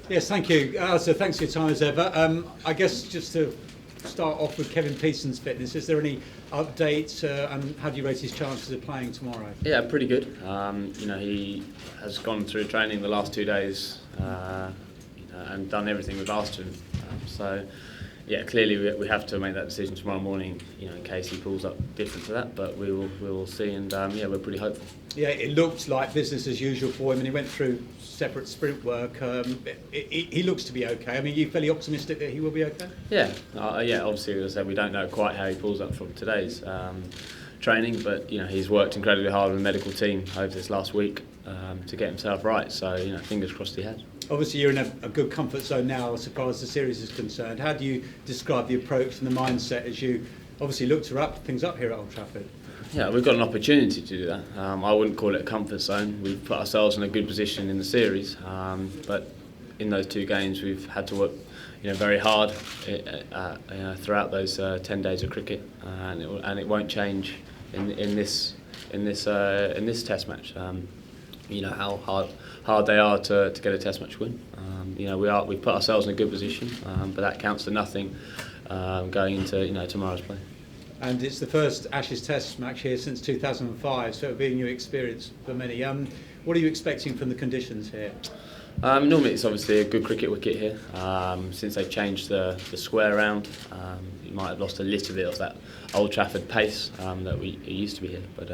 Yes, thank you. Alastair, thanks for your time as ever. I guess just to start off with Kevin Pietersen's fitness, is there any updates and how do you rate his chances of playing tomorrow? Yeah, pretty good. He has gone through training the last 2 days and done everything we've asked of him. Yeah, clearly we have to make that decision tomorrow morning, in case he pulls up different to that. But we will see, and we're pretty hopeful. Yeah, it looked like business as usual for him, and he went through separate sprint work. He looks to be okay. I mean, are you fairly optimistic that he will be okay? Yeah. Obviously, as I said, we don't know quite how he pulls up from today's training, but he's worked incredibly hard with the medical team over this last week to get himself right. So fingers crossed he has. Obviously, you're in a good comfort zone now as far as the series is concerned. How do you describe the approach and the mindset as you obviously look to wrap things up here at Old Trafford? Yeah, we've got an opportunity to do that. I wouldn't call it a comfort zone. We've put ourselves in a good position in the series, but in those 2 games we've had to work very hard throughout those 10 days of cricket, and it won't change in this Test match. How hard they are to get a Test match win. We've put ourselves in a good position, but that counts for nothing going into tomorrow's play. And it's the first Ashes Test match here since 2005, so it'll be a new experience for many. What are you expecting from the conditions here? Normally it's obviously a good cricket wicket here. Since they've changed the square round, you might have lost a little bit of that Old Trafford pace that it used to be here. But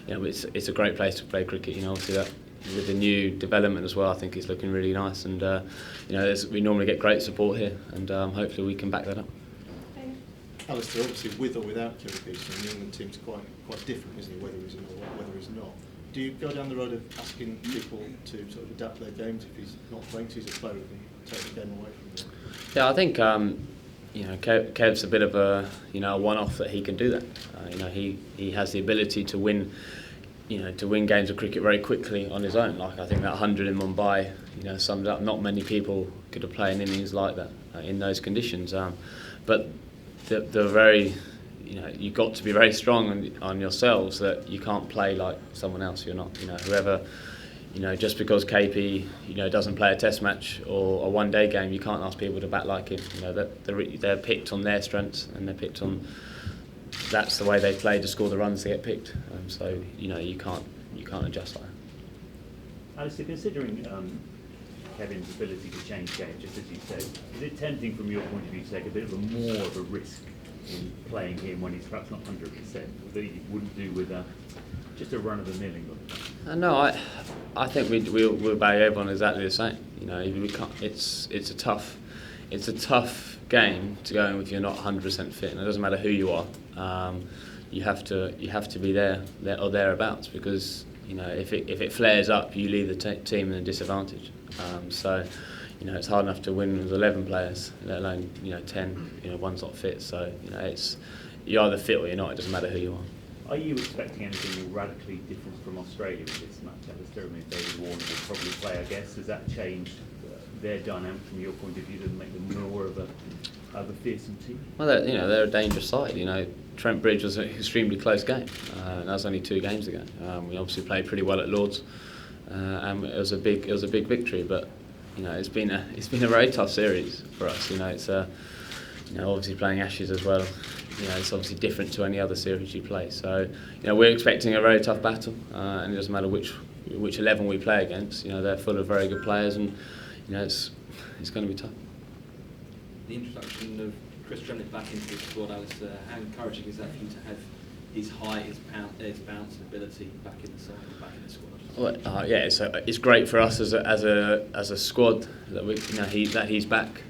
it's a great place to play cricket. Obviously that with the new development as well, I think it's looking really nice. And we normally get great support here, and hopefully we can back that up. Alastair, obviously with or without Kevin Pietersen, the England team's quite different, isn't he? Whether he's in or whether he's not. Do you go down the road of asking people to sort of adapt their games if he's not playing? Because he's a player who can take the game away from him. Yeah, I think Kev's a bit of a one-off that he can do that. He has the ability to win. To win games of cricket very quickly on his own. Like I think that 100 in Mumbai, summed up. Not many people could have played innings like that in those conditions. But the very, you've got to be very strong on yourselves that you can't play like someone else. You're not, whoever, just because KP, doesn't play a Test match or a one-day game, you can't ask people to bat like him. They're picked on their strengths and they're picked on. That's the way they play to score the runs to get picked. So you can't adjust like that. Alastair, considering Kevin's ability to change games, just as you said, is it tempting from your point of view to take a bit of more of a risk in playing him when he's perhaps not 100% that you wouldn't do with just a run-of-the-mill England? No, I think we'll bag everyone exactly the same. We can't. It's a tough game to go in if you're not 100% fit, and it doesn't matter who you are. You have to be there or thereabouts, because if it flares up, you leave the team in a disadvantage. It's hard enough to win with 11 players, let alone 10. One's not fit, so you're either fit or you're not. It doesn't matter who you are. Are you expecting anything radically different from Australia with this match, Alastair? I mean, David Warner will probably play, I guess. Has that changed their dynamic from your point of view to make them more of a fearsome team? Well, they're a dangerous side. Trent Bridge was an extremely close game. And that was only 2 games ago. We obviously played pretty well at Lord's, and it was a big victory. But it's been a very tough series for us. It's obviously playing Ashes as well. It's obviously different to any other series you play. So we're expecting a very tough battle, and it doesn't matter which 11 we play against. They're full of very good players, and it's going to be tough. The introduction of Chris Tremlett back into the squad, Alastair, how encouraging is that for you to have his height, his bounce and ability back in the side, back in the squad? Well, it's great for us as a squad that he's back.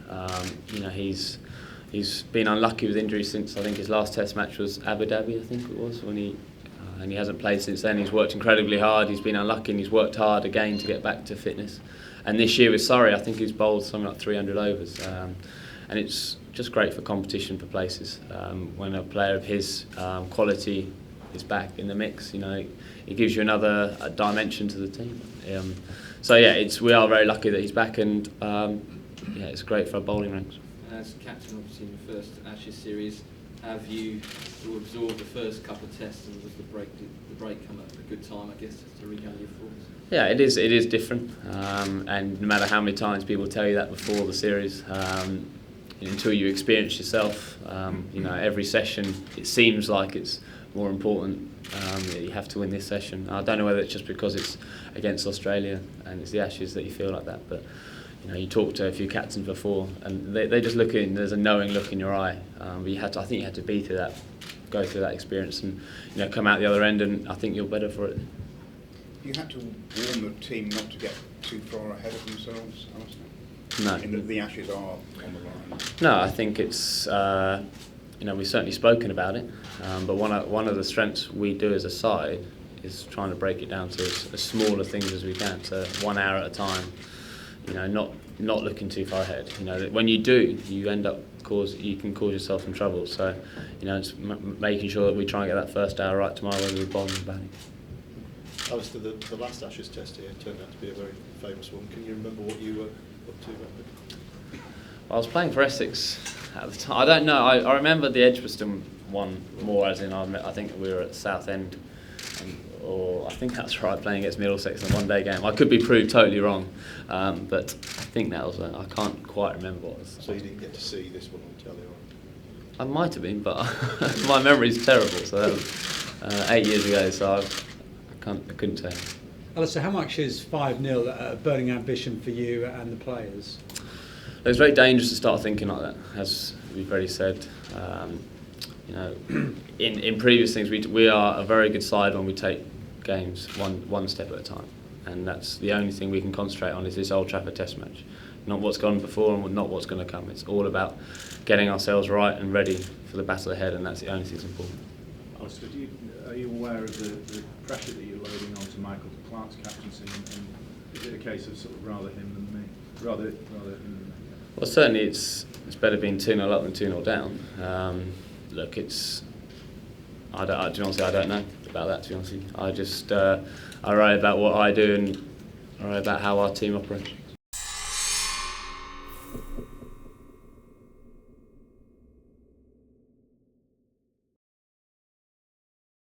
He's been unlucky with injuries since I think his last Test match was Abu Dhabi, I think it was, and he hasn't played since then. He's worked incredibly hard. He's been unlucky, and he's worked hard again to get back to fitness. And this year with Surrey, I think he's bowled something like 300 overs, and it's just great for competition for places. When a player of his quality is back in the mix, it gives you another dimension to the team. We are very lucky that he's back, and it's great for our bowling ranks. As captain, obviously in the first Ashes series, have you absorbed the first couple of tests, and was the break come at a good time, I guess, to regather your thoughts? Yeah, it is. It is different, and no matter how many times people tell you that before the series, until you experience yourself, every session it seems like it's more important. That you have to win this session. I don't know whether it's just because it's against Australia and it's the Ashes that you feel like that, but you talk to a few captains before, and they just look in. There's a knowing look in your eye. But I think you had to be through that, go through that experience, and come out the other end, and I think you're better for it. You had to warn the team not to get too far ahead of themselves, Alastair? No. In that the Ashes are on the line. No, I think it's we've certainly spoken about it, but one of the strengths we do as a side is trying to break it down to as smaller things as we can, so 1 hour at a time. Not looking too far ahead. When you do, you end up you can cause yourself some trouble. So, it's making sure that we try and get that first hour right tomorrow, whether we're bowling or batting. Alistair, the last Ashes test here turned out to be a very famous one. Can you remember what you were up to? I was playing for Essex at the time. I don't know. I remember the Edgbaston one more, as in I think we were at Southend, or I think that's right, playing against Middlesex in a one-day game. I could be proved totally wrong, but I think that was I can't quite remember what it was. So you didn't get to see this one on telly, or? I might have been, but my memory's terrible. So that was 8 years ago. So I couldn't tell you. Alastair, how much is 5-0 a burning ambition for you and the players? It's very dangerous to start thinking like that, as we've already said. In previous things, we are a very good side when we take games one step at a time, and that's the only thing we can concentrate on is this Old Trafford Test match, not what's gone before and not what's going to come. It's all about getting ourselves right and ready for the battle ahead, and that's the only thing that's important. Alistair, are you aware of the pressure that you're loading onto Michael Clark's captaincy, and is it a case of sort of rather him than me? Rather him than me? Well, certainly it's better being 2-0 up than 2-0 down. Look, to be honest, I don't know about that. To be honest, I just I worry about what I do and I worry about how our team operates.